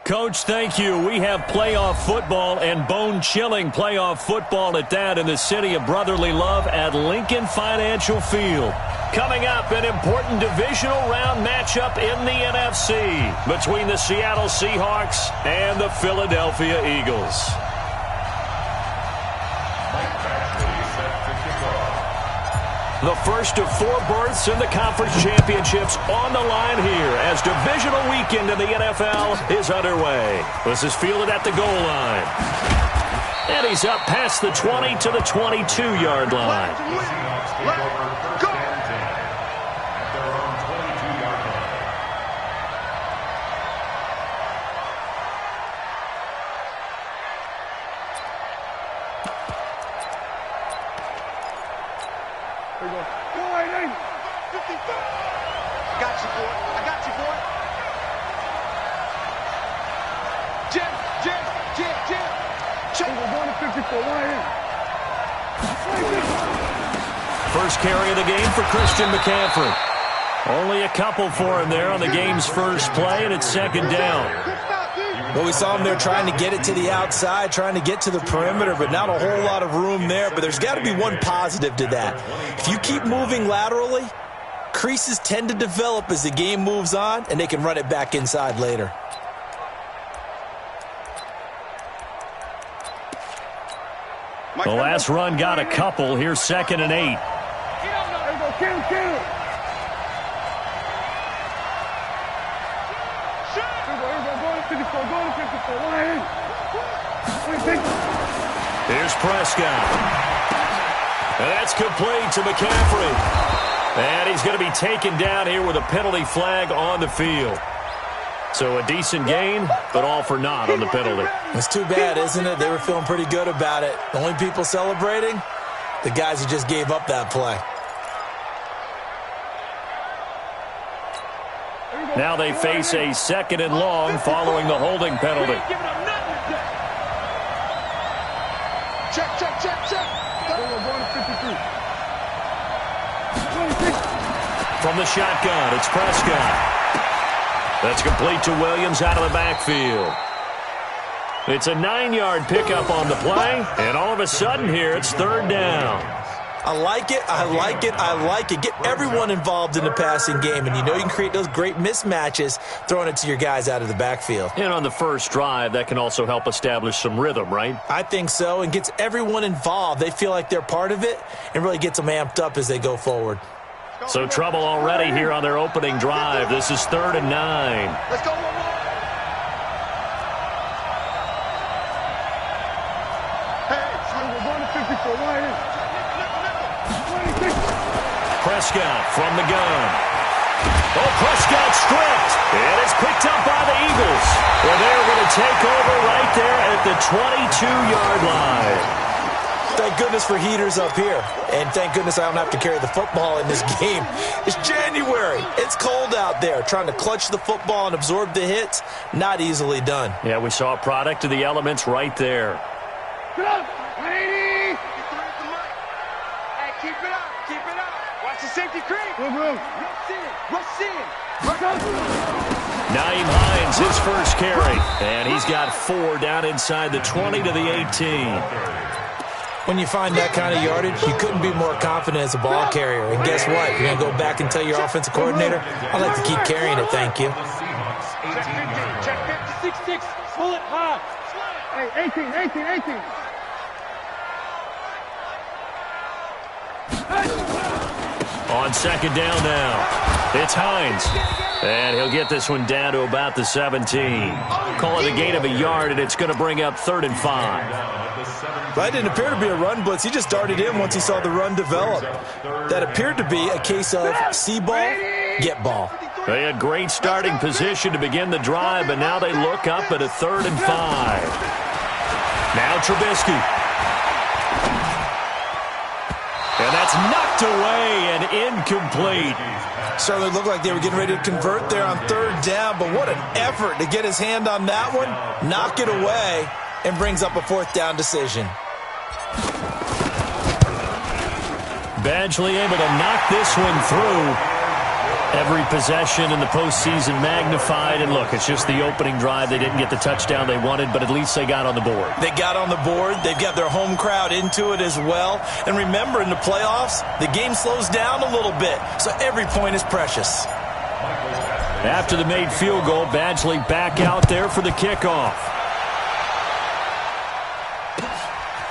Coach, thank you. We have playoff football and bone-chilling playoff football at that in the city of brotherly love at Lincoln Financial Field. Coming up, an important divisional round matchup in the NFC between the Seattle Seahawks and the Philadelphia Eagles. The first of 4 berths in the conference championships on the line here as divisional weekend in the NFL is underway. This is fielded at the goal line. And he's up past the 20 to the 22-yard line. Let's go! First carry of the game for Christian McCaffrey. Only a couple for him there on the game's first play, and it's second down. Well, we saw him there trying to get it to the outside, trying to get to the perimeter, but not a whole lot of room there. But there's got to be one positive to that. If you keep moving laterally, creases tend to develop as the game moves on, and they can run it back inside later. The last run got a couple. Here's 2nd and 8. Here's Prescott. And that's complete to McCaffrey. And he's going to be taken down here with a penalty flag on the field. So a decent gain, but all for naught on the penalty. It's too bad, isn't it? They were feeling pretty good about it. The only people celebrating, the guys who just gave up that play. Now they face a 2nd and long following the holding penalty. Check. From the shotgun, it's Prescott. That's complete to Williams out of the backfield. It's a 9-yard pickup on the play, and all of a sudden here it's 3rd down. I like it. Get everyone involved in the passing game, and you know you can create those great mismatches throwing it to your guys out of the backfield. And on the first drive, that can also help establish some rhythm, right? I think so, and gets everyone involved. They feel like they're part of it and really gets them amped up as they go forward. So trouble already here on their opening drive. This is 3rd and 9. Let's go. Prescott from the gun. Oh, Prescott stripped. And it's picked up by the Eagles. Well, they're going to take over right there at the 22-yard line. Thank goodness for heaters up here. And thank goodness I don't have to carry the football in this game. It's January. It's cold out there. Trying to clutch the football and absorb the hits, not easily done. Yeah, we saw a product of the elements right there. Get up, 180. Hey, keep it up. Watch the safety creep. Rush in. Nyheim Hines, his first carry. And he's got 4 down inside the 20 to the 18. When you find that kind of yardage, you couldn't be more confident as a ball carrier. And guess what? You're going to go back and tell your offensive coordinator, I'd like to keep carrying it, thank you. Check 50, 6-6. Pull it high. Hey, 18. On 2nd down now, it's Hines. And he'll get this one down to about the 17. Call it a gain of a yard, and it's going to bring up 3rd and 5. That didn't appear to be a run blitz. He just darted in once he saw the run develop. That appeered to be a case of see ball, get ball. They had great starting position to begin the drive, but now they look up at a 3rd and 5. Now Trubisky. And that's knocked away and incomplete. Certainly looked like they were getting ready to convert there on 3rd down, but what an effort to get his hand on that one, knock it away, and brings up a 4th down decision. Badgley able to knock this one through. Every possession in the postseason magnified, and look, it's just the opening drive. They didn't get the touchdown they wanted, but at least they got on the board. They got on the board. They've got their home crowd into it as well. And remember, in the playoffs, the game slows down a little bit, so every point is precious. After the made field goal, Badgley back out there for the kickoff.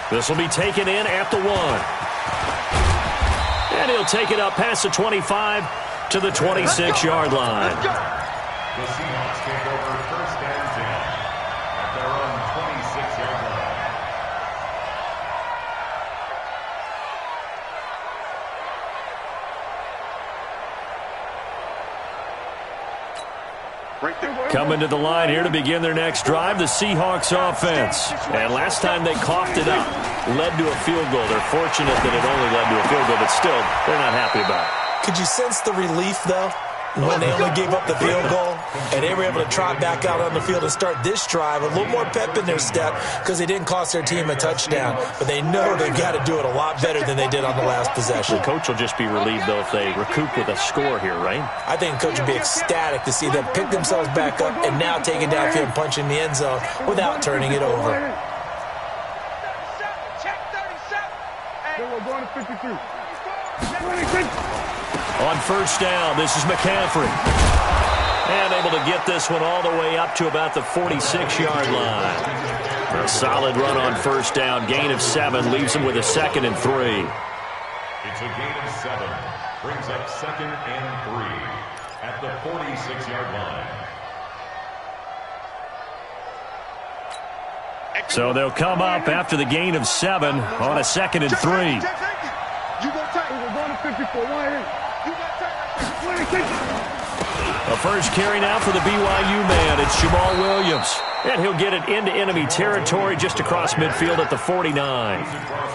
This will be taken in at the 1. And he'll take it up past the 25 to the 26-yard line. The Seahawks take over 1st and 10 at their own 26-yard line. Coming to the line here to begin their next drive, the Seahawks offense. And last time they coughed it up, led to a field goal. They're fortunate that it only led to a field goal, but still, they're not happy about it. Could you sense the relief, though, when they only gave up the field goal and they were able to trot back out on the field and start this drive? A little more pep in their step because they didn't cost their team a touchdown, but they know they've got to do it a lot better than they did on the last possession. The coach will just be relieved, though, if they recoup with a score here, right? I think the coach would be ecstatic to see them pick themselves back up and now take it downfield and punch in the end zone without turning it over. Then we're going to 53. On first down, this is McCaffrey. And able to get this one all the way up to about the 46-yard line. A solid run on first down. Gain of 7 leaves him with a 2nd and 3. It's a gain of 7. Brings up 2nd and 3 at the 46-yard line. So they'll come up after the gain of 7 on a 2nd and 3. You go tight. We're going to 54. 1 A first carry now for the BYU man. It's Jamal Williams. And he'll get it into enemy territory just across midfield at the 49.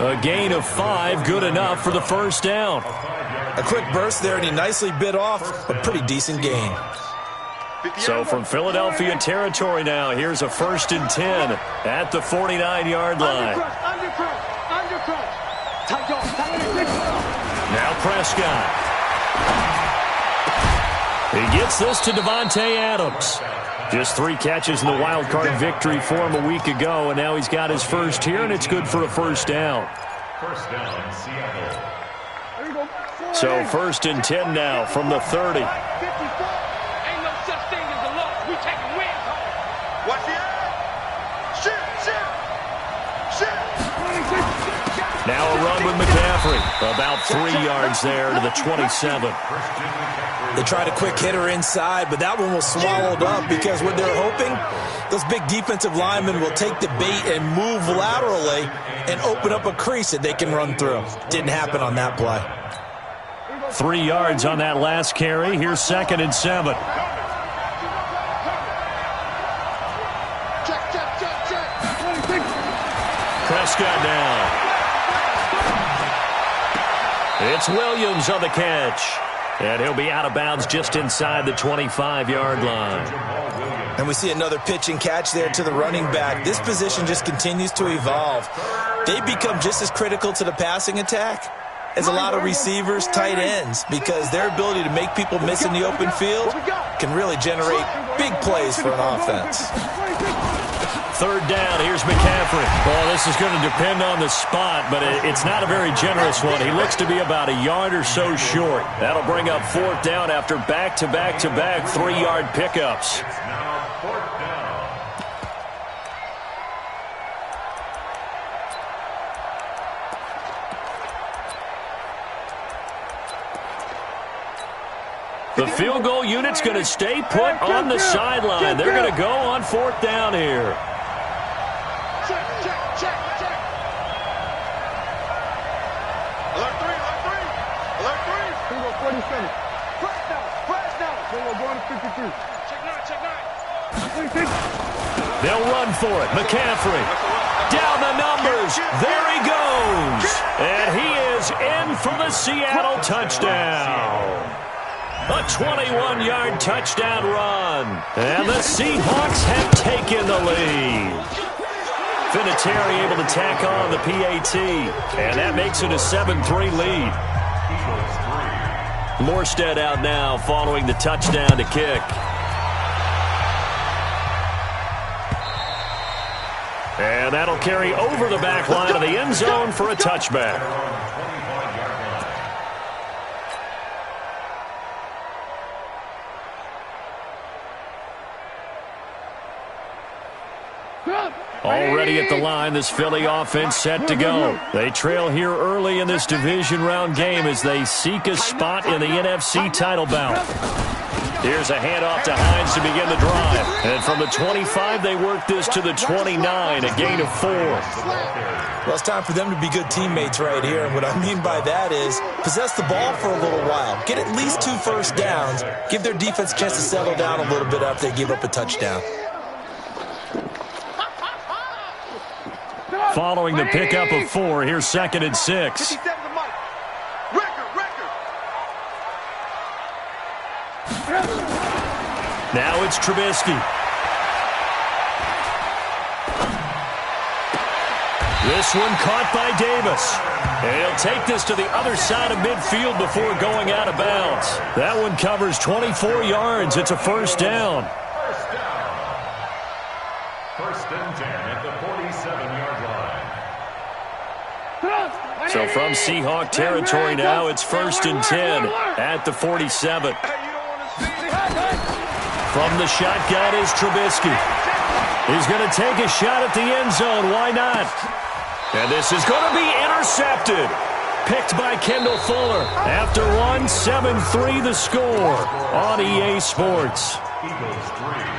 A gain of 5, good enough for the first down. A quick burst there, and he nicely bit off a pretty decent gain. So from Philadelphia territory now, here's a 1st and 10 at the 49-yard line. Now Prescott. He gets this to Devontae Adams. Just 3 catches in the wild card victory for him a week ago, and now he's got his first here, and it's good for a first down. First down, Seattle. So 1st and 10 now from the 30. Ain't no such thing as a loss. We taking wins home. Watch the eye. Shit. Now a run with McCaffrey. About 3 yards there to the 27. They tried a quick hitter inside, but that one was swallowed up because what they're hoping, those big defensive linemen will take the bait and move laterally and open up a crease that they can run through. Didn't happen on that play. 3 yards on that last carry. Here's 2nd and 7. Prescott down. It's Williams on the catch. And he'll be out of bounds just inside the 25-yard line. And we see another pitch and catch there to the running back. This position just continues to evolve. They become just as critical to the passing attack as a lot of receivers, tight ends, because their ability to make people miss in the open field can really generate big plays for an offense. 3rd down, here's McCaffrey. Well, this is going to depend on the spot, but it's not a very generous one. He looks to be about a yard or so short. That'll bring up 4th down after back-to-back-to-back 3-yard pickups. It's now 4th down. The field goal unit's going to stay put on the sideline. They're going to go on 4th down here. Check. Alert 3. We're going 47. Press down. Then we're going to 53. Check 9. They'll run for it. McCaffrey. Down the numbers. There he goes. And he is in for the Seattle touchdown. A 21-yard touchdown run. And the Seahawks have taken the lead. Vinatieri able to tack on the PAT. And that makes it a 7-3 lead. Morstead out now following the touchdown to kick. And that'll carry over the back line of the end zone for a touchback. Already at the line, this Philly offense set to go. They trail here early in this division round game as they seek a spot in the NFC title bout. Here's a handoff to Hines to begin the drive. And from the 25, they work this to the 29, a gain of 4. Well, it's time for them to be good teammates right here. And what I mean by that is possess the ball for a little while. Get at least 2 first downs. Give their defense a chance to settle down a little bit after they give up a touchdown. Following the pickup of 4, here's 2nd and 6. Now it's Trubisky. This one caught by Davis. And he'll take this to the other side of midfield before going out of bounds. That one covers 24 yards. It's a first down. First and 10 at the 47-yard line. So from Seahawk territory now, it's 1st and 10 at the 47. From the shotgun is Trubisky. He's going to take a shot at the end zone. Why not? And this is going to be intercepted. Picked by Kendall Fuller. After one, 7-3 the score on EA Sports. Eagles 3.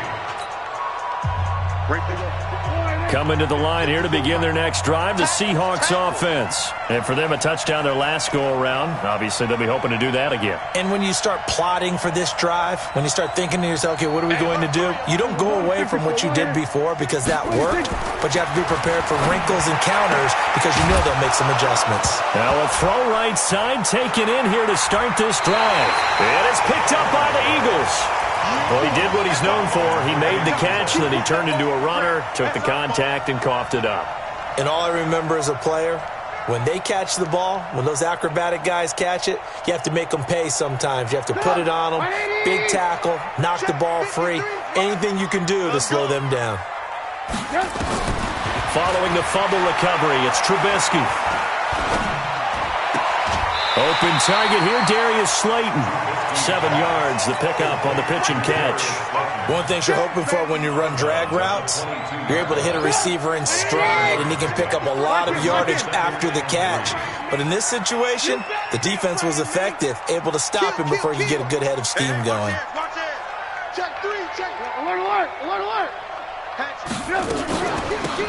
Coming to the line here to begin their next drive, the Seahawks offense. And for them, a touchdown their last go-around. Obviously, they'll be hoping to do that again. And when you start plotting for this drive, when you start thinking to yourself, okay, what are we going to do? You don't go away from what you did before because that worked, but you have to be prepared for wrinkles and counters because you know they'll make some adjustments. Now a throw right side taken in here to start this drive. And it's picked up by the Eagles. Well, he did what he's known for. He made the catch, then he turned into a runner, took the contact, and coughed it up. And all I remember as a player, when they catch the ball, when those acrobatic guys catch it, you have to make them pay sometimes. You have to put it on them, big tackle, knock the ball free, anything you can do to slow them down. Following the fumble recovery, it's Trubisky. Open target here, Darius Slayton. 7 yards, the pickup on the pitch and catch. One thing you're hoping for when you run drag routes, you're able to hit a receiver in stride, and he can pick up a lot of yardage after the catch. But in this situation, the defense was effective, able to stop him before he could get a good head of steam going. Check 3, check. Alert, alert.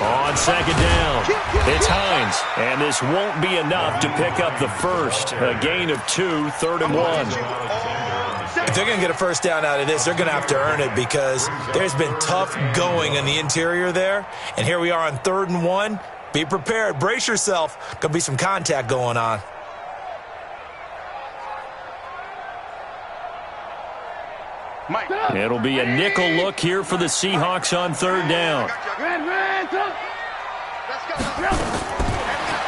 On 2nd down, it's Hines. And this won't be enough to pick up the first. A gain of 2, 3rd and 1. If they're going to get a first down out of this, they're going to have to earn it because there's been tough going in the interior there. And here we are on 3rd and 1. Be prepared. Brace yourself. Going to be some contact going on. It'll be a nickel look here for the Seahawks on 3rd down.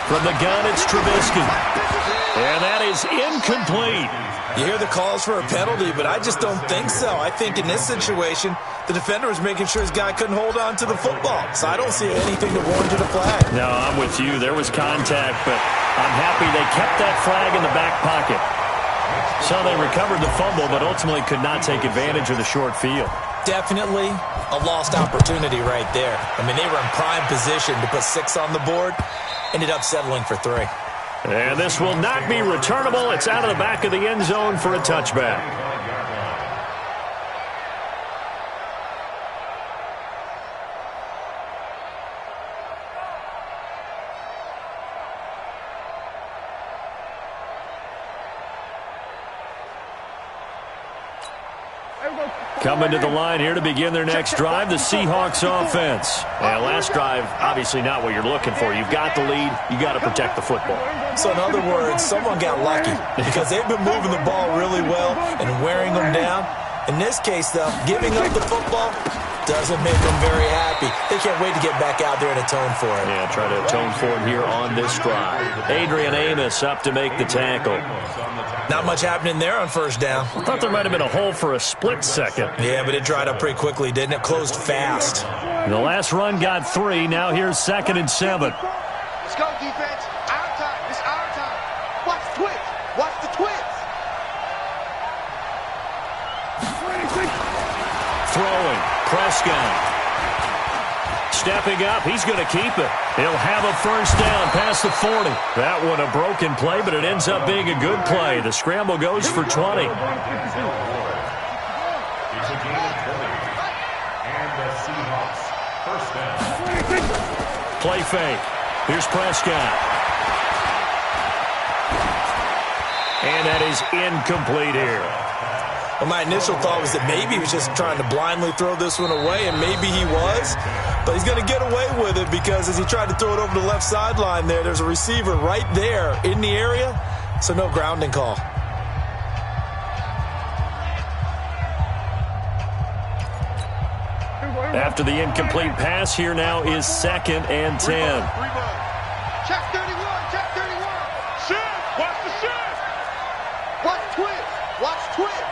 From the gun, it's Trubisky. And that is incomplete. You hear the calls for a penalty, but I just don't think so. I think in this situation, the defender was making sure his guy couldn't hold on to the football. So I don't see anything to warrant a flag. No, I'm with you. There was contact, but I'm happy they kept that flag in the back pocket. So they recovered the fumble, but ultimately could not take advantage of the short field. Definitely a lost opportunity right there. I mean, they were in prime position to put 6 on the board. Ended up settling for 3. And this will not be returnable. It's out of the back of the end zone for a touchback. Coming to the line here to begin their next drive, the Seahawks offense. And last drive, obviously not what you're looking for. You've got the lead. You got to protect the football. So in other words, someone got lucky because they've been moving the ball really well and wearing them down. In this case, though, giving up the football, Doesn't make them very happy. They can't wait to get back out there and atone for it. Yeah, try to atone for it here on this drive. Adrian Amos up to make the tackle. Not much happening there on first down. I thought there might have been a hole for a split second. Yeah, but it dried up pretty quickly, didn't it? Closed fast. The last run got 3. Now here's 2nd and 7. Let's go, defense. Our time. It's our time. Watch the twist. Watch the twist. Throwing. Prescott. Stepping up. He's going to keep it. He'll have a first down past the 40. That one a broken play, but it ends up being a good play. The scramble goes for 20. It's a gain of 20. And the Seahawks first down. Play fake. Here's Prescott. And that is incomplete here. Well, my initial thought was that maybe he was just trying to blindly throw this one away, and maybe he was. But he's going to get away with it because as he tried to throw it over the left sideline there's a receiver right there in the area, so no grounding call. After the incomplete pass, here now is 2nd and 10. Check 31. Check 31. Shift. Watch the shift. Watch twist. Watch twist.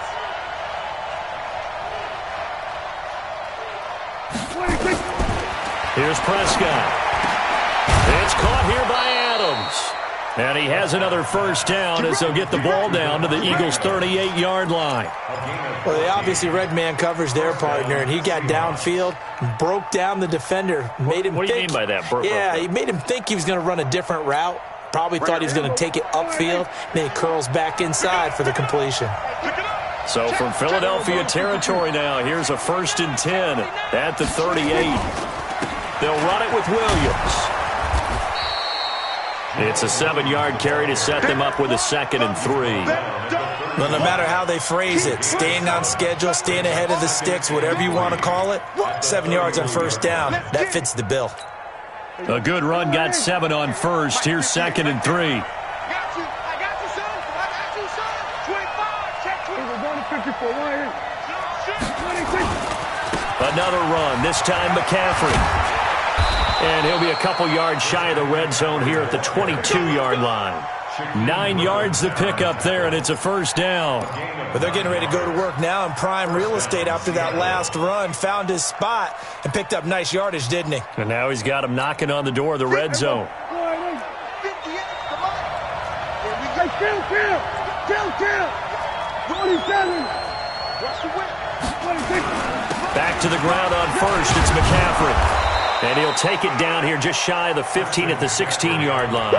Here's Prescott. It's caught here by Adams. And he has another first down as they'll get the ball down to the Eagles' 38-yard line. Well, they obviously read man coverage their partner, and he got downfield, broke down the defender, made him What do you mean by that? Yeah, he made him think he was going to run a different route. Probably thought he was going to take it upfield. Then he curls back inside for the completion. So from Philadelphia territory now, here's a 1st and 10 at the 38. They'll run it with Williams. It's a 7-yard carry to set them up with a 2nd and 3. Well, no matter how they phrase it, staying on schedule, staying ahead of the sticks, whatever you want to call it, 7 yards on first down, that fits the bill. A good run got 7 on first. Here's 2nd and 3. I got you, son. I got you, son. 25. Check 20. We're going to 54. Another run, this time McCaffrey. And he'll be a couple yards shy of the red zone here at the 22-yard line. 9 yards to pick up there, and it's a first down. But they're getting ready to go to work now in prime real estate after that last run. Found his spot and picked up nice yardage, didn't he? And now he's got him knocking on the door of the red zone. 58. Come on. Here we go. Kill. 27. What's the whip? 26. Back to the ground on first. It's McCaffrey. And he'll take it down here just shy of the 15 at the 16-yard line.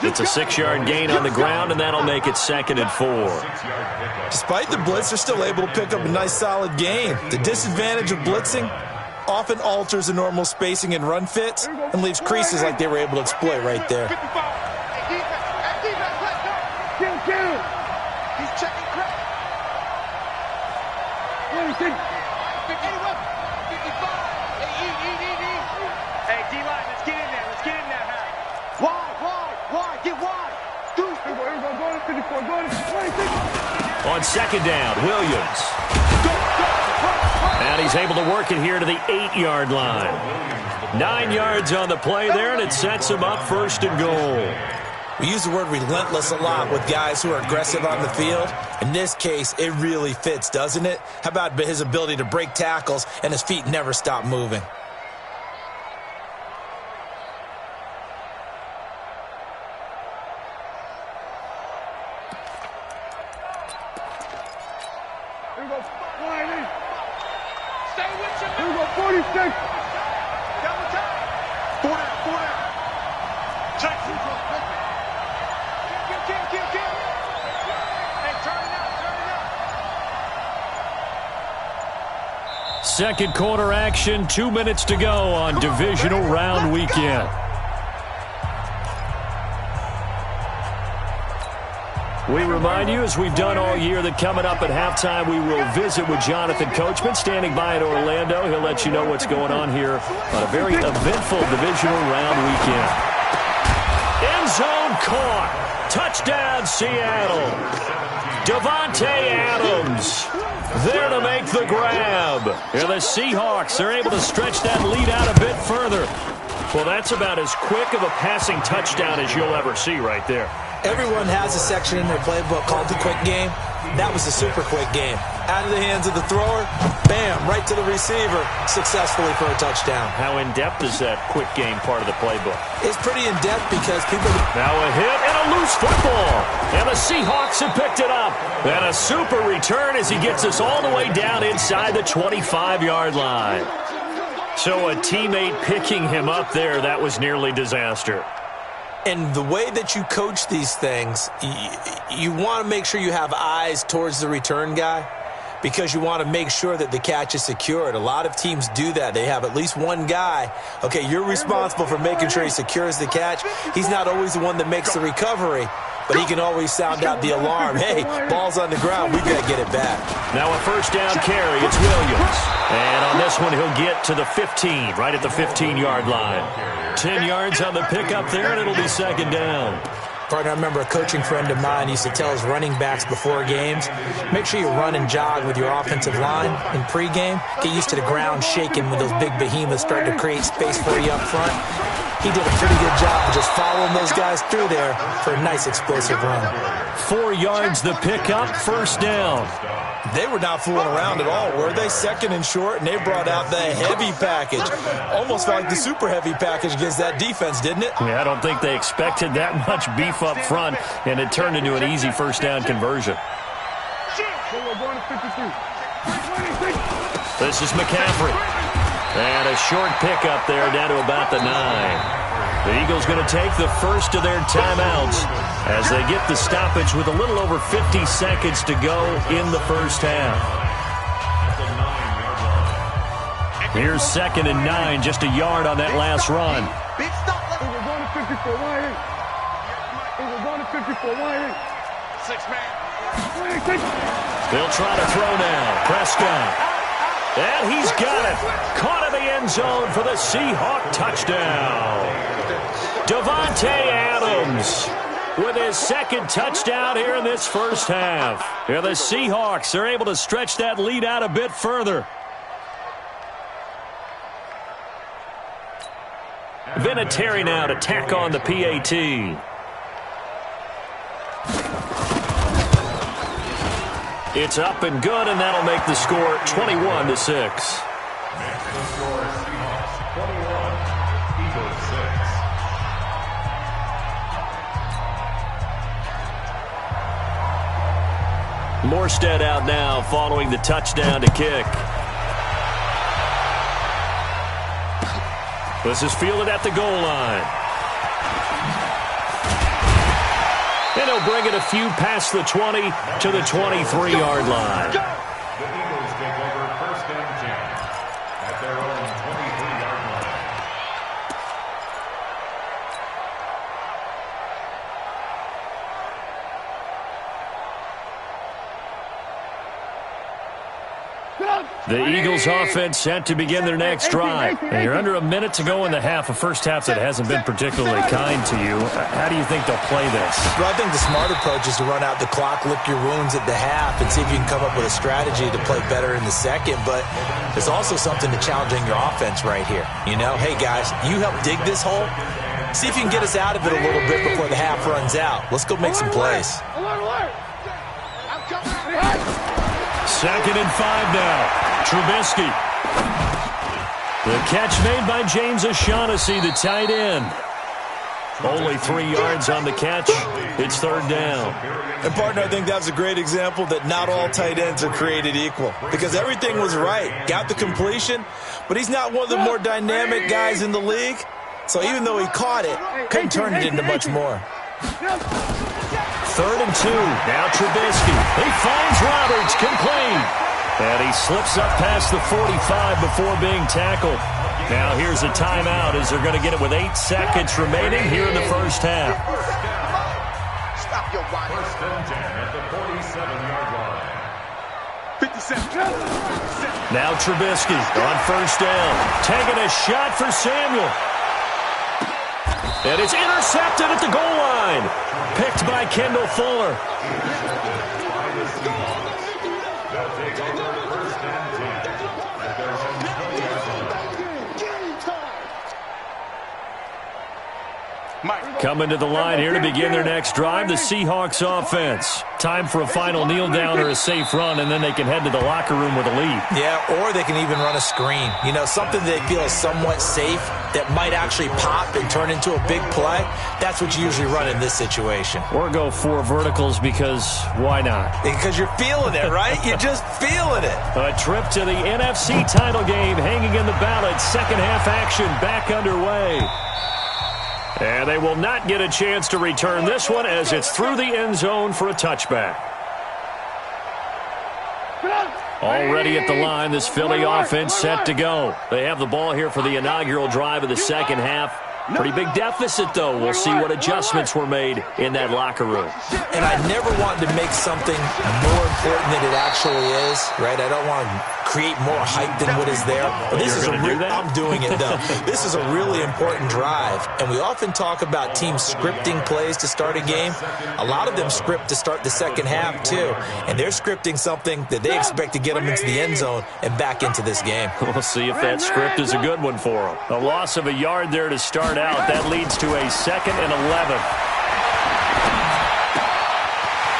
It's a 6-yard gain on the ground, and that'll make it 2nd and 4. Despite the blitz, they're still able to pick up a nice, solid gain. The disadvantage of blitzing often alters the normal spacing and run fits and leaves creases like they were able to exploit right there. Kill. He's checking crack. 26. 51. 55. Hey, D-line, let's get in there. Wide. Get wide. Go to 54. Go to 26. On 2nd down, Williams. And he's able to work it here to the 8-yard line. 9 yards on the play there, and it sets him up 1st and goal. We use the word relentless a lot with guys who are aggressive on the field. In this case, it really fits, doesn't it? How about his ability to break tackles and his feet never stop moving? Here we go. Stay with you. Here we go. 46. Double time. 4 down. Check. Kill. Hey, turn it up. Second quarter action, 2 minutes to go on divisional round weekend. We remind you, as we've done all year, that coming up at halftime, we will visit with Jonathan Coachman, standing by in Orlando. He'll let you know what's going on here on a very eventful divisional round weekend. End zone caught. Touchdown, Seattle. Davante Adams. There to make the grab. And the Seahawks are able to stretch that lead out a bit further. Well, that's about as quick of a passing touchdown as you'll ever see right there. Everyone has a section in their playbook called the quick game. That was a super quick game. Out of the hands of the thrower, bam, right to the receiver, successfully for a touchdown. How in-depth is that quick game part of the playbook? It's pretty in-depth because people... Now a hit and a loose football. And the Seahawks have picked it up. And a super return as he gets us all the way down inside the 25-yard line. So a teammate picking him up there, that was nearly disaster. And the way that you coach these things, you want to make sure you have eyes towards the return guy because you want to make sure that the catch is secured. A lot of teams do that. They have at least one guy. Okay, you're responsible for making sure he secures the catch. He's not always the one that makes the recovery, but he can always sound out the alarm. Hey, ball's on the ground. We've got to get it back. Now a first down carry. It's Williams. And on this one, he'll get to the 15, right at the 15-yard line. 10 yards on the pickup there, and it'll be second down. Partner, I remember a coaching friend of mine used to tell his running backs before games, make sure you run and jog with your offensive line in pregame. Get used to the ground shaking when those big behemoths start to create space for you up front. He did a pretty good job of just following those guys through there for a nice explosive run. 4 yards the pickup, first down. They were not fooling around at all, were they? Second and short, and they brought out the heavy package. Almost felt like the super heavy package against that defense, didn't it? Yeah, I don't think they expected that much beef up front, and it turned into an easy first down conversion. This is McCaffrey. And a short pickup there down to about the 9. The Eagles going to take the first of their timeouts as they get the stoppage with a little over 50 seconds to go in the first half. Here's second and 9, just a yard on that last run. They'll try to throw now. Prescott. And he's got it. Caught in the end zone for the Seahawk touchdown. Davante Adams with his second touchdown here in this first half. Here the Seahawks are able to stretch that lead out a bit further. Vinatieri now to tack on the PAT. It's up and good, and that'll make the score 21-6. Morstead out now following the touchdown to kick. This is fielded at the goal line. And he'll bring it a few past the 20 to the 23-yard line. The Eagles take over first and 10 at their own 23-yard line. The Eagles offense set to begin their next drive. And you're under a minute to go in the half, a first half that hasn't been particularly kind to you. How do you think they'll play this? Well, I think the smart approach is to run out the clock, lick your wounds at the half, and see if you can come up with a strategy to play better in the second. But there's also something to challenging your offense right here. You know, hey, guys, you help dig this hole. See if you can get us out of it a little bit before the half runs out. Let's go make some plays. Second and 5 now. Trubisky. The catch made by James O'Shaughnessy, the tight end. Only 3 yards on the catch. It's third down. And, partner, I think that was a great example that not all tight ends are created equal because everything was right. Got the completion, but he's not one of the more dynamic guys in the league. So even though he caught it, couldn't turn it into much more. Third and 2. Now Trubisky. He finds Roberts, complete. And he slips up past the 45 before being tackled. Now here's a timeout as they're going to get it with 8 seconds remaining here in the first half. Stop your body. First and 10 at the 47-yard line. 57. Now Trubisky on first down. Taking a shot for Samuel. And it's intercepted at the goal line. Picked by Kendall Fuller. They'll take over Coming to the line here to begin their next drive, the Seahawks offense. Time for a final kneel down or a safe run, and then they can head to the locker room with a lead. Yeah, or they can even run a screen. You know, something they feel is somewhat safe that might actually pop and turn into a big play. That's what you usually run in this situation. Or go 4 verticals because why not? Because you're feeling it, right? You're just feeling it. A trip to the NFC title game hanging in the balance. Second half action back underway. And they will not get a chance to return this one as it's through the end zone for a touchback. Already at the line, this Philly offense set to go. They have the ball here for the inaugural drive of the second half. Pretty big deficit, though. We'll see what adjustments were made in that locker room. And I never wanted to make something more important than it actually is, right? I don't want to create more hype than what is there. But this is I'm doing it, though. This is a really important drive. And we often talk about teams scripting plays to start a game. A lot of them script to start the second half, too. And they're scripting something that they expect to get them into the end zone and back into this game. We'll see if that script is a good one for them. A loss of a yard there to start out. That leads to a 2nd and 11.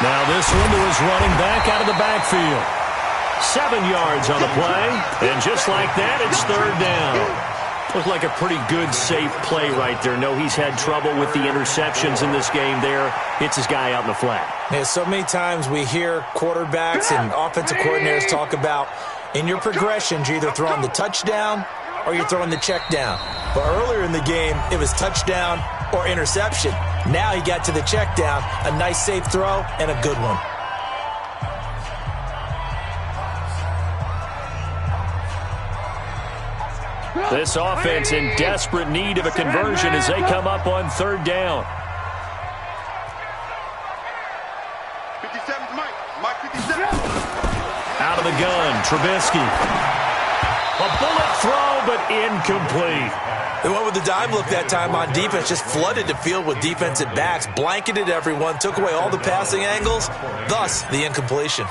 Now this window is running back out of the backfield. 7 yards on the play. And just like that, it's 3rd down. Looked like a pretty good, safe play right there. No, he's had trouble with the interceptions in this game there. Hits his guy out in the flat. Yeah, so many times we hear quarterbacks and offensive coordinators talk about in your progressions, you're either throwing the touchdown or you're throwing the check down. But earlier in the game, it was touchdown or interception. Now he got to the check down, a nice safe throw, and a good one. This offense in desperate need of a conversion as they come up on 3rd down. 57's Mike 57. Out of the gun, Trubisky. A bullet throw, but incomplete. They went with the dime look that time on defense, just flooded the field with defensive backs, blanketed everyone, took away all the passing angles, thus the incompletion.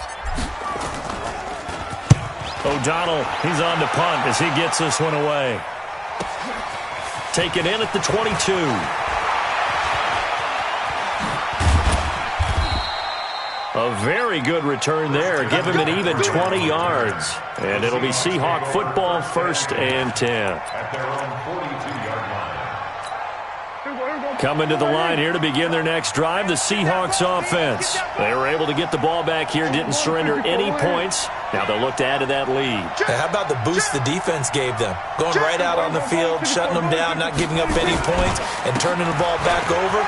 O'Donnell, he's on the punt as he gets this one away. Taken in at the 22. A very good return there. Give him an even 20 yards. And it'll be Seahawk football, 1st and 10. At their own 42-yard line. Coming to the line here to begin their next drive, the Seahawks offense. They were able to get the ball back here, didn't surrender any points. Now they'll look to add to that lead. Hey, how about the boost the defense gave them? Going right out on the field, shutting them down, not giving up any points, and turning the ball back over.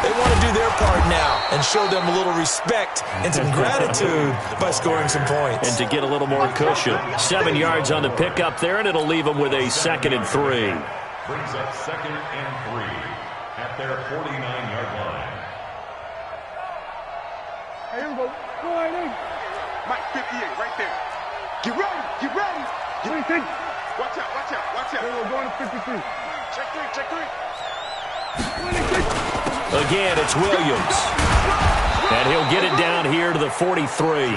They want to do their part now and show them a little respect and some gratitude by scoring some points. And to get a little more cushion. 7 yards on the pickup there, and it'll leave them with a 2nd and 3. Brings up 2nd and 3 at their 49-yard line. Hey, here we go. Go right in. Mike 58, right there. Get ready, get ready. What do you think? Watch out, watch out, watch out. We're going to 53. Check 3, check 3. Again, it's Williams. And he'll get it down here to the 43.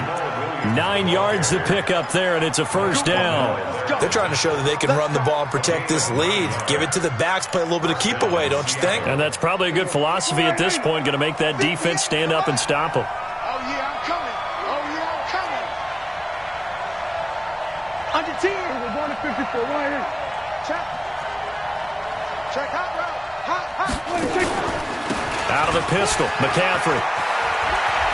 9 yards to pick up there, and it's a 1st down. They're trying to show that they can run the ball and protect this lead. Give it to the backs, play a little bit of keep away, don't you think? And that's probably a good philosophy at this point, going to make that defense stand up and stop them. Oh, yeah, I'm coming. Oh, yeah, I'm coming. Under 10. We're going to 54. Right in. Check. Check hot route. Hot. Out of the pistol, McCaffrey.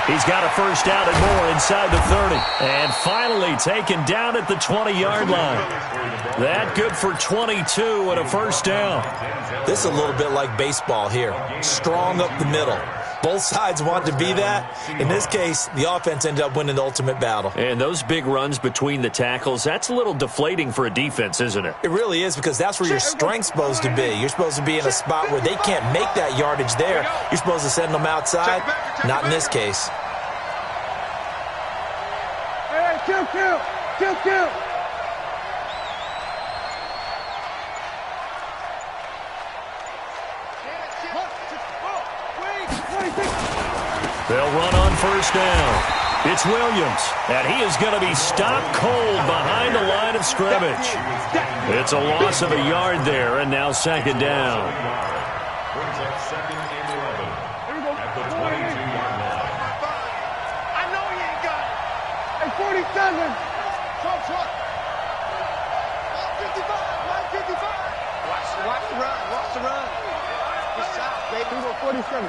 He's got a 1st down and more inside the 30. And finally taken down at the 20-yard line. That good for 22 and a 1st down. This is a little bit like baseball here. Strong up the middle. Both sides want to be that. In this case, the offense ended up winning the ultimate battle. And those big runs between the tackles, that's a little deflating for a defense, isn't it? It really is, because that's where your strength's supposed to be. You're supposed to be in a spot where they can't make that yardage there. You're supposed to send them outside. Not in this case. Hey, kill. They'll run on 1st down. It's Williams, and he is going to be stopped cold behind the line of scrimmage. It's a loss of a yard there, and now 2nd down. brings up second and 11 at the 22-yard line. I know he ain't got it. Hey, 47. Truck. 155. Watch the run. Watch the run. Good shot, baby. We go 47.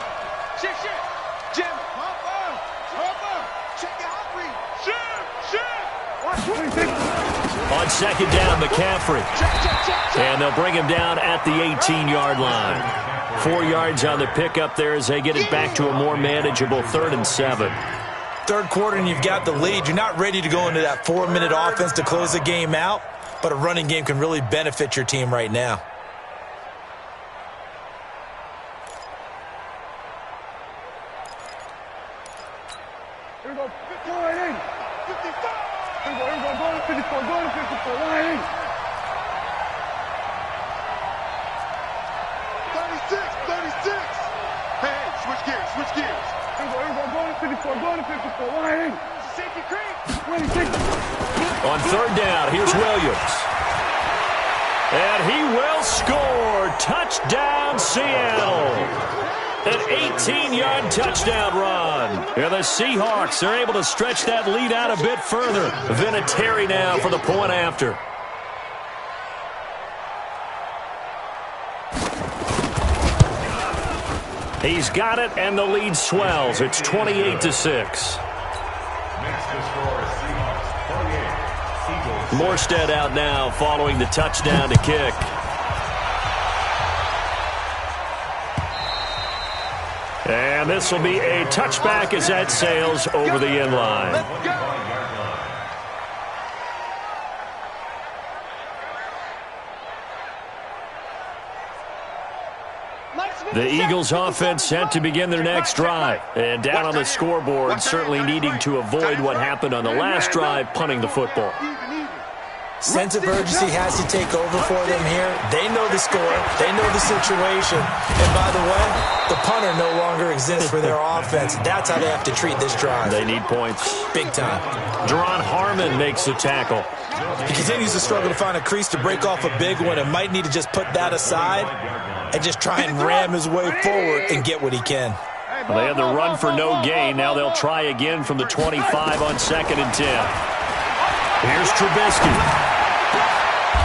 Shit. Jim. Hop up. Check your hot read. Shit. Watch 26. On second down, McCaffrey. Check. And they'll bring him down at the 18-yard line. 4 yards on the pickup there as they get it back to a more manageable 3rd and 7. Third quarter and you've got the lead. You're not ready to go into that 4-minute offense to close the game out, but a running game can really benefit your team right now. Here we go. 54. 55. Here we go. Go to 54. 180. 36. Hey, switch gears. Here we go. Go to 54. 180. Safety creek. 26. On third down, here's Williams. And he will score. Touchdown, Seattle. An 18-yard touchdown run. And the Seahawks are able to stretch that lead out a bit further. Vinatieri now for the point after. He's got it, and the lead swells. It's 28-6. Next to score is Seahawks 48. Morstead out now following the touchdown to kick. And this will be a touchback as that sails over the end line. The Eagles offense set to begin their next drive. And down on the scoreboard, certainly needing to avoid what happened on the last drive, punting the football. Sense of urgency has to take over for them here. They know the score. They know the situation. And by the way, the punter no longer exists for their offense. That's how they have to treat this drive. They need points. Big time. Deron Harmon makes the tackle. He continues to struggle to find a crease to break off a big one and might need to just put that aside and just try and ram his way forward and get what he can. Well, they had the run for no gain. Now they'll try again from the 25 on 2nd and 10. Here's Trubisky.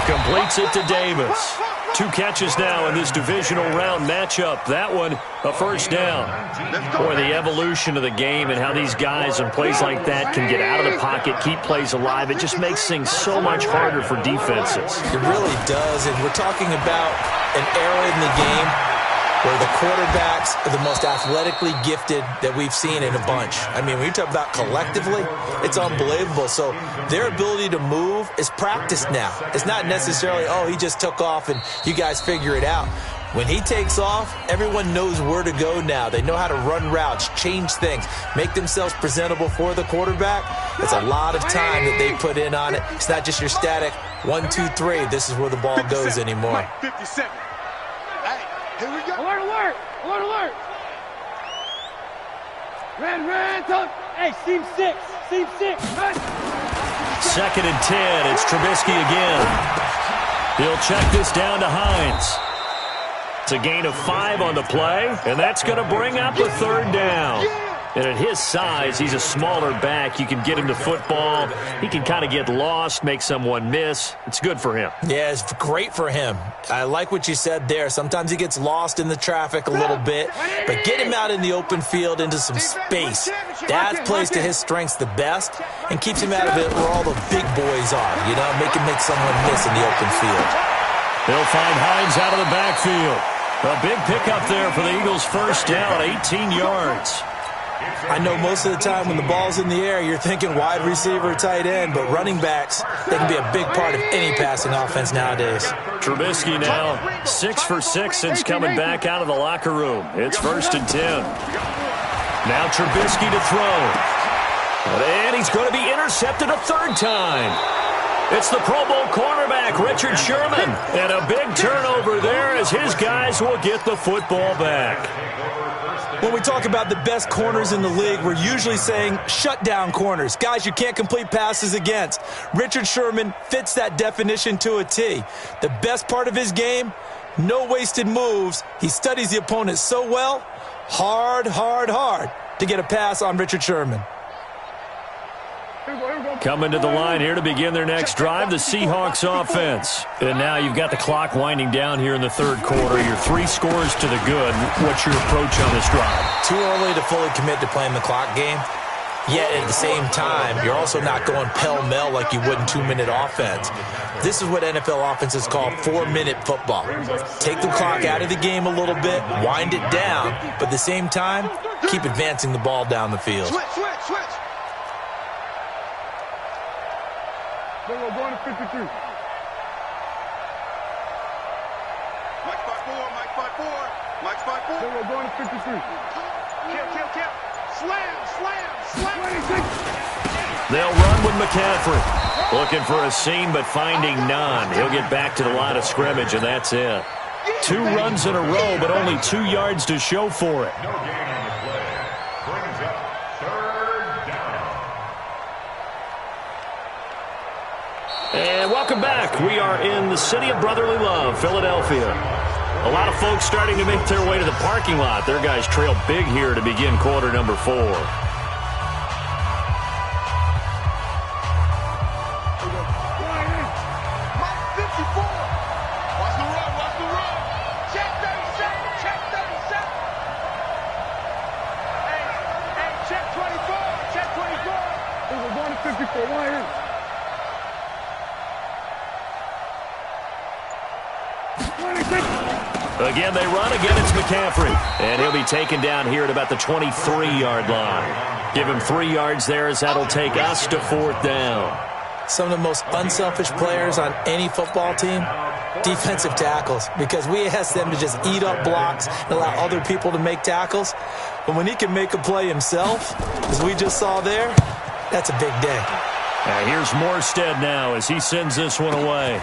Completes it to Davis. 2 catches now in this divisional round matchup. That one, a first down. Boy, the evolution of the game and how these guys in plays like that can get out of the pocket, keep plays alive, it just makes things so much harder for defenses. It really does, and we're talking about an era in the game where the quarterbacks are the most athletically gifted that we've seen in a bunch. I mean, when you talk about collectively, it's unbelievable. So their ability to move is practiced now. It's not necessarily, oh, he just took off and you guys figure it out. When he takes off, everyone knows where to go now. They know how to run routes, change things, make themselves presentable for the quarterback. It's a lot of time that they put in on it. It's not just your static 1, 2, 3. This is where the ball goes anymore. 57. Here we go. Alert. Red, top. Hey, seam 6. 2nd and 10. It's Trubisky again. He'll check this down to Hines. It's a gain of 5 on the play, and that's going to bring up a 3rd down. And at his size, he's a smaller back. You can get him to football. He can kind of get lost, make someone miss. It's good for him. Yeah, it's great for him. I like what you said there. Sometimes he gets lost in the traffic a little bit, but get him out in the open field into some space. That plays to his strengths the best and keeps him out of it where all the big boys are, you know, make someone miss in the open field. They'll find Hines out of the backfield. A big pickup there for the Eagles' first down, 18 yards. I know most of the time when the ball's in the air, you're thinking wide receiver, tight end, but running backs, they can be a big part of any passing offense nowadays. Trubisky now 6 for 6 since coming back out of the locker room. It's 1st and 10. Now Trubisky to throw. And he's going to be intercepted a 3rd time. It's the Pro Bowl cornerback, Richard Sherman. And a big turnover there as his guys will get the football back. When we talk about the best corners in the league, we're usually saying shutdown corners, guys you can't complete passes against. Richard Sherman fits that definition to a T. The best part of his game, no wasted moves. He studies the opponent so well, hard to get a pass on Richard Sherman. Coming to the line here to begin their next drive, the Seahawks offense. And now you've got the clock winding down here in the third quarter. Your 3 scores to the good. What's your approach on this drive? Too early to fully commit to playing the clock game. Yet at the same time, you're also not going pell-mell like you would in 2-minute offense. This is what NFL offenses call 4-minute football. Take the clock out of the game a little bit, wind it down, but at the same time, keep advancing the ball down the field. Switch. We're going to 53. Mike 5-4. We're going to 53. Kill. Slam. 26. They'll run with McCaffrey. Looking for a seam, but finding none. He'll get back to the line of scrimmage, and that's it. 2 runs in a row, but only 2 yards to show for it. No gain on the play. Brings up third down. And welcome back. We are in the city of brotherly love, Philadelphia. A lot of folks starting to make their way to the parking lot. Their guys trail big here to begin quarter number 4. Again, they run. Again, it's McCaffrey. And he'll be taken down here at about the 23-yard line. Give him 3 yards there as that'll take us to 4th down. Some of the most unselfish players on any football team, defensive tackles, because we ask them to just eat up blocks and allow other people to make tackles. But when he can make a play himself, as we just saw there, that's a big day. Here's Morstead now as he sends this one away.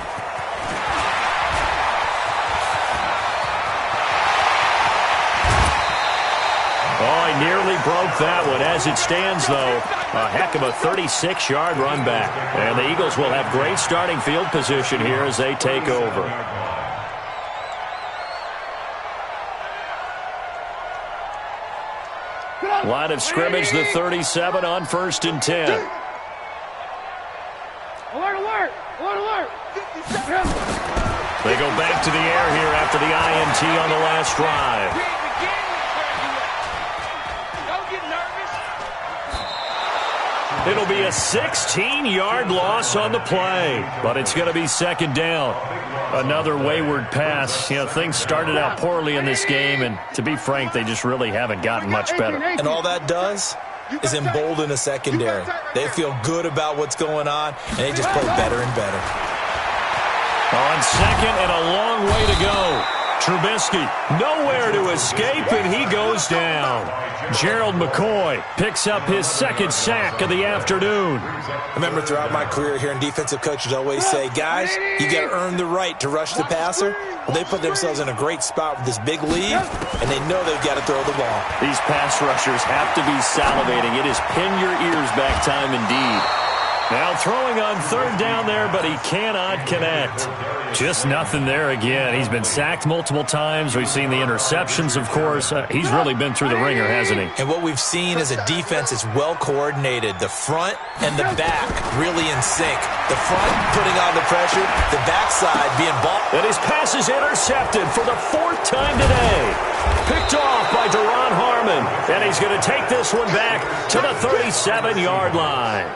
Oh, he nearly broke that one. As it stands, though, a heck of a 36-yard run back. And the Eagles will have great starting field position here as they take over. Line of scrimmage, the 37 on 1st and 10. Alert! They go back to the air here after the INT on the last drive. It'll be a 16-yard loss on the play, but it's going to be 2nd down. Another wayward pass. You know, things started out poorly in this game, and to be frank, they just really haven't gotten much better. And all that does is embolden a secondary. They feel good about what's going on, and they just play better and better. On 2nd and a long way to go. Trubisky nowhere to escape, and he goes down. Gerald McCoy picks up his 2nd sack of the afternoon. I remember throughout my career hearing defensive coaches always say, guys, you got to earn the right to rush the passer. Well, they put themselves in a great spot with this big lead, and they know they've got to throw the ball. These pass rushers have to be salivating. It is pin your ears back time indeed. Now throwing on 3rd down there, but he cannot connect. Just nothing there again. He's been sacked multiple times. We've seen the interceptions, of course. He's really been through the ringer, hasn't he? And what we've seen is a defense that's well coordinated. The front and the back really in sync. The front putting on the pressure, the backside being ball. And his pass is intercepted for the 4th time today. Picked off by Deron Harmon. And he's going to take this one back to the 37-yard line.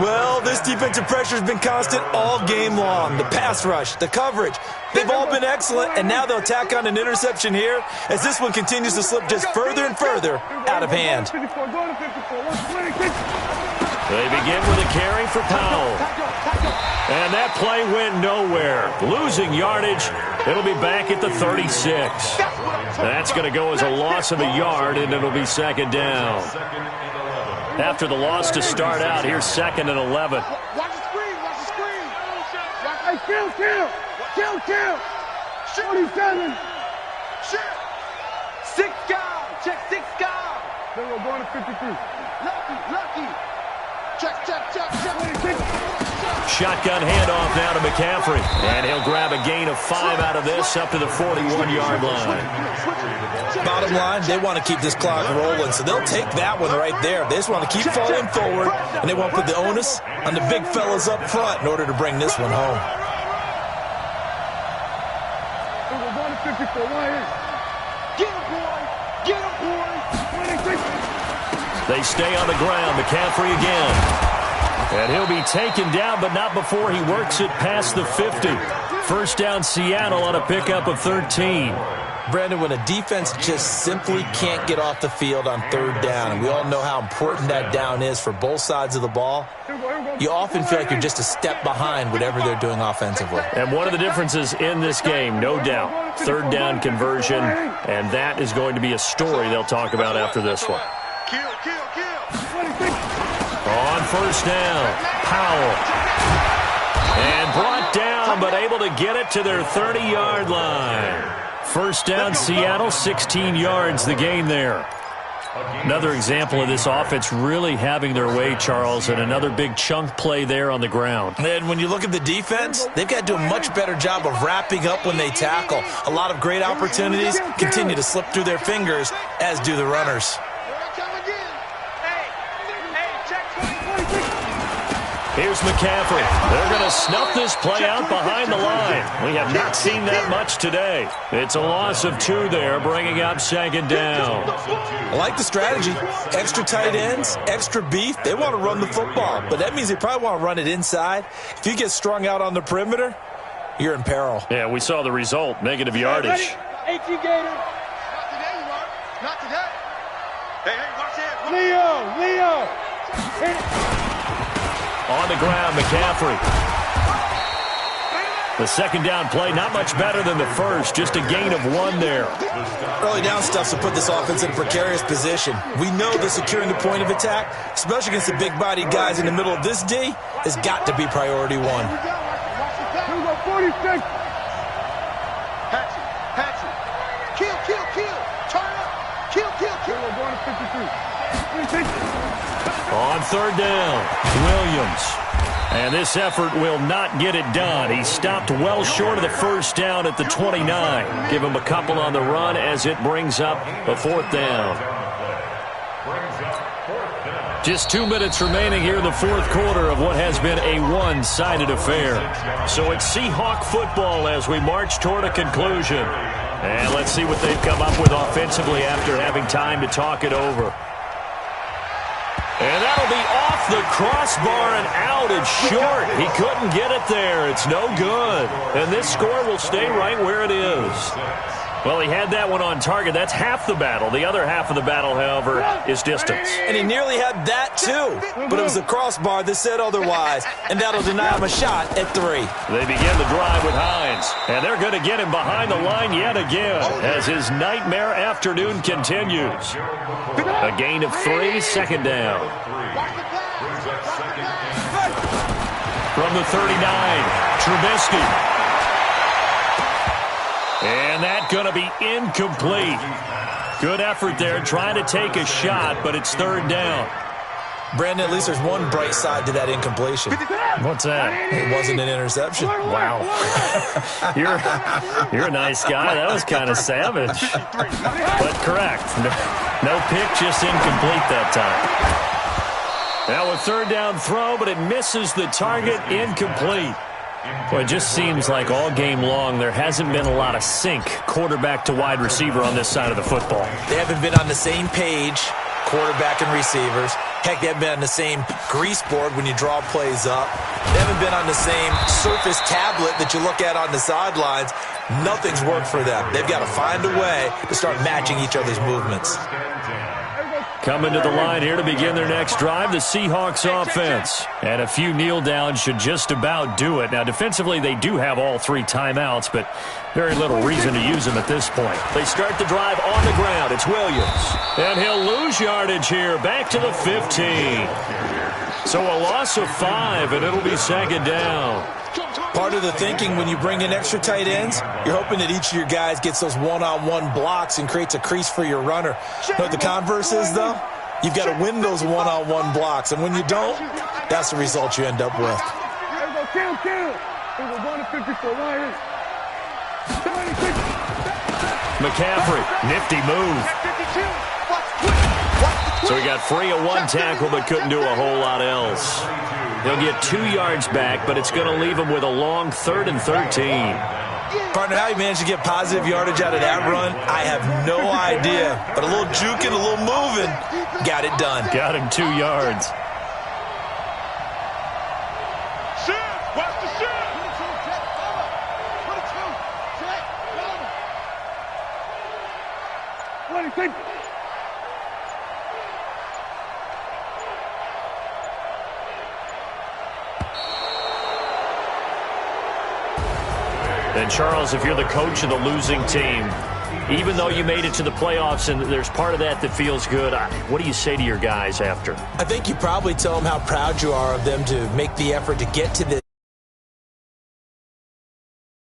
Well, this defensive pressure has been constant all game long. The pass rush, the coverage, they've all been excellent, and now they'll tack on an interception here as this one continues to slip just further and further out of hand. They begin with a carry for Powell. And that play went nowhere. Losing yardage. It'll be back at the 36. That's going to go as a loss of a yard, and it'll be 2nd down. After the loss to start out, here's 2nd and 11. Watch the screen. Hey, kill. 47. Shit. 6 guys. Check 6 guard. Then we're going to 53. Lucky. Check. Shotgun handoff now to McCaffrey. And he'll grab a gain of 5 out of this up to the 41-yard line. Bottom line, they want to keep this clock rolling, so they'll take that one right there. They just want to keep falling forward, and they want to put the onus on the big fellas up front in order to bring this one home. We're going to 54. Get him, boy. They stay on the ground. McCaffrey again. And he'll be taken down, but not before he works it past the 50. First down, Seattle on a pickup of 13. Brandon, when a defense just simply can't get off the field on third down, and we all know how important that down is for both sides of the ball, you often feel like you're just a step behind whatever they're doing offensively. And one of the differences in this game, no doubt, third down conversion, and that is going to be a story they'll talk about after this one. Kill. On first down, Powell. And brought down, but able to get it to their 30-yard line. First down, Seattle, 16 yards the gain there. Another example of this offense really having their way, Charles, and another big chunk play there on the ground. And when you look at the defense, they've got to do a much better job of wrapping up when they tackle. A lot of great opportunities continue to slip through their fingers, as do the runners. Here's McCaffrey. They're going to snuff this play out behind the line. We have not seen that much today. It's a loss of 2 there, bringing up second down. I like the strategy. Extra tight ends, extra beef. They want to run the football, but that means they probably want to run it inside. If you get strung out on the perimeter, you're in peril. Yeah, we saw the result, negative yardage. 18 Gator. Not today. Hey, watch it. Leo. On the ground, McCaffrey. The second down play, not much better than the first, just a gain of 1 there. Early down stuff to put this offense in a precarious position. We know that securing the point of attack, especially against the big-bodied guys in the middle of this D, has got to be priority 1. 46. Hatchet. Kill. Turn up. Kill. We're going to 53. On third down, Williams. And this effort will not get it done. He stopped well short of the first down at the 29. Give him a couple on the run as it brings up a fourth down. Just 2 minutes remaining here in the fourth quarter of what has been a one-sided affair. So it's Seahawk football as we march toward a conclusion. And let's see what they've come up with offensively after having time to talk it over. And that'll be off the crossbar and out. It's short. He couldn't get it there. It's no good. And this score will stay right where it is. Well, he had that one on target. That's half the battle. The other half of the battle, however, is distance. And he nearly had that, too. But it was the crossbar that said otherwise. And that'll deny him a shot at 3. They begin the drive with Hines. And they're going to get him behind the line yet again as his nightmare afternoon continues. A gain of 3, second down. From the 39, Trubisky. And that's going to be incomplete. Good effort there, trying to take a shot, but it's third down. Brandon, at least there's one bright side to that incompletion. What's that? It wasn't an interception. Wow. You're a nice guy. That was kind of savage. But correct. No pick, just incomplete that time. Now a third down throw, but it misses the target, incomplete. Well, it just seems like all game long there hasn't been a lot of sync quarterback to wide receiver on this side of the football. They haven't been on the same page, quarterback and receivers. Heck, they haven't been on the same grease board when you draw plays up. They haven't been on the same surface tablet that you look at on the sidelines. Nothing's worked for them. They've got to find a way to start matching each other's movements. Coming to the line here to begin their next drive, the Seahawks offense. And a few kneel downs should just about do it. Now, defensively, they do have all 3 timeouts, but very little reason to use them at this point. They start the drive on the ground. It's Williams. And he'll lose yardage here, back to the 15. So a loss of 5, and it'll be second down. Part of the thinking when you bring in extra tight ends, you're hoping that each of your guys gets those one-on-one blocks and creates a crease for your runner. You know what the converse is, though? You've got to win those one-on-one blocks, and when you don't, that's the result you end up with. McCaffrey, nifty move. So he got free of one tackle but couldn't do a whole lot else. He'll get 2 yards back, but it's going to leave him with a long 3rd and 13. Partner, how he managed to get positive yardage out of that run, I have no idea. But a little juking, a little moving, got it done. Got him 2 yards. And Charles, if you're the coach of the losing team, even though you made it to the playoffs and there's part of that feels good, what do you say to your guys after? I think you probably tell them how proud you are of them to make the effort to get to this.